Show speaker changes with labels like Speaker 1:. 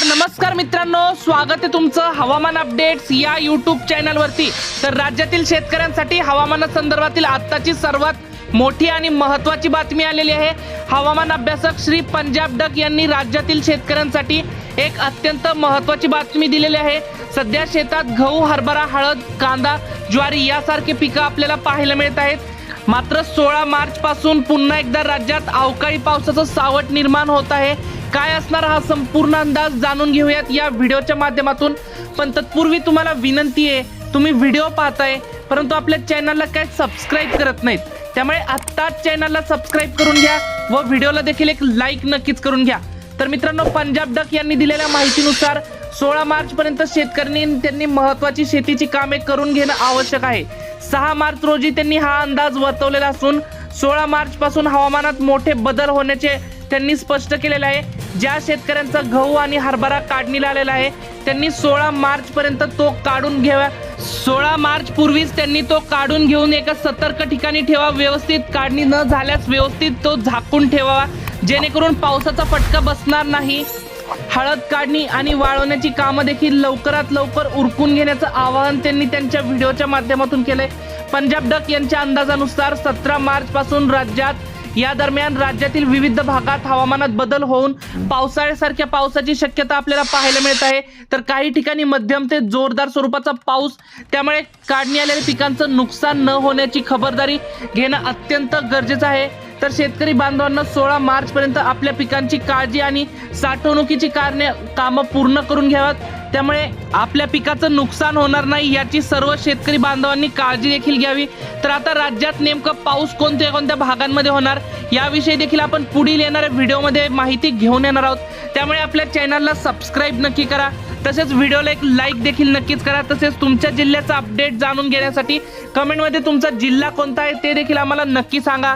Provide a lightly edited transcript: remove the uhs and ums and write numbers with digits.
Speaker 1: नमस्कार मित्रांनो, स्वागत आहे तुमचं हवामान अपडेट्स या यूट्यूब चॅनलवरती। तर राज्यातील शेतकऱ्यांसाठी हवामानासंदर्भातील आत्ताची सर्वात मोठी आणि महत्त्वाची बातमी आलेली आहे। हवामान अभ्यासक श्री पंजाब डक यांनी राज्यातील शेतकऱ्यांसाठी एक अत्यंत महत्त्वाची बातमी दिलेली आहे। सध्या शेतात गहू, हरभरा, हळद, कांदा, ज्वारी यासारखे पिकं आपल्याला पाहायला मिळत आहेत। मात्र 16 मार्च पासून पुन्हा एकदा राज्यात अवकाळी पावसाचं सावट निर्माण होत आहे। काय असणार हा संपूर्ण अंदाज जाणून घेऊयात या व्हिडिओच्या माध्यमातून। पण तत्पूर्वी तुम्हाला विनंती आहे, तुम्ही व्हिडिओ पाहताय परंतु आपल्या चॅनलला काय सबस्क्राइब करत नाहीत, त्यामुळे आत्ताच चॅनलला सबस्क्राइब करून घ्या व व्हिडिओला देखील एक लाईक नक्कीच करून घ्या। तर मित्रांनो, पंजाब डक यांनी दिलेल्या माहितीनुसार 16 मार्च पर्यंत शेतकऱ्यांनी त्यांनी महत्त्वाची शेतीची कामे करून घेणं आवश्यक आहे। 6 मार्च रोजी त्यांनी हा अंदाज वर्तवलेला असून 16 मार्च पासून हवामानात मोठे बदल होण्याचे त्यांनी स्पष्ट केलेले आहे। ज्या शेतकऱ्यांचा गहू आणि हरभरा काढणीला आलेला आहे त्यांनी 16 मार्च पर्यंत तो काढून घ्यावा। 16 मार्च पूर्वीच त्यांनी तो काढून घेऊन एका सतर्क ठिकाणी ठेवा। व्यवस्थित काढणी न झाल्यास व्यवस्थित तो झाकून ठेवावा, जेणेकरून पावसाचा फटका बसणार नाही। हळद काढणी आणि वाळवण्याची कामं देखील लवकरात लवकर उरकून घेण्याचं आवाहन त्यांनी त्यांच्या व्हिडिओच्या माध्यमातून केलंय। पंजाब डक यांच्या अंदाजानुसार 17 मार्च पासून या दरम्यान राज्यातील विविध भागात हवामानात बदल होऊन पावसाळ्यासारख्या पावसाची शक्यता आपल्याला पाहायला मिळत आहे। तर काही ठिकाणी मध्यम ते जोरदार स्वरूपाचा पाऊस, त्यामुळे काढणी आलेल्या पिकांचं नुकसान न होण्याची खबरदारी घेणं अत्यंत गरजेचं आहे। तर शेतकरी बांधवांना 16 मार्च पर्यंत आपल्या पिकांची काळजी आणि साठवणुकीची कामं पूर्ण करून घ्यावीत, त्यामुळे आपल्या पिकाचं नुकसान होणार नाही याची सर्व शेतकरी बांधवांनी काळजी देखील घ्यावी। तर आता राज्यात नेमकं पाऊस कोणत्या कोणत्या भागांमध्ये होणार याविषयी देखील आपण पुढील येणाऱ्या व्हिडिओमध्ये माहिती घेऊन येणार आहोत, त्यामुळे आपल्या चॅनलला सबस्क्राइब नक्की करा, तसेच व्हिडिओला एक लाईक देखील नक्कीच करा। तसेच तुमच्या जिल्ह्याचा अपडेट जाणून घेण्यासाठी कमेंटमध्ये तुमचा जिल्हा कोणता आहे ते देखील आम्हाला नक्की सांगा।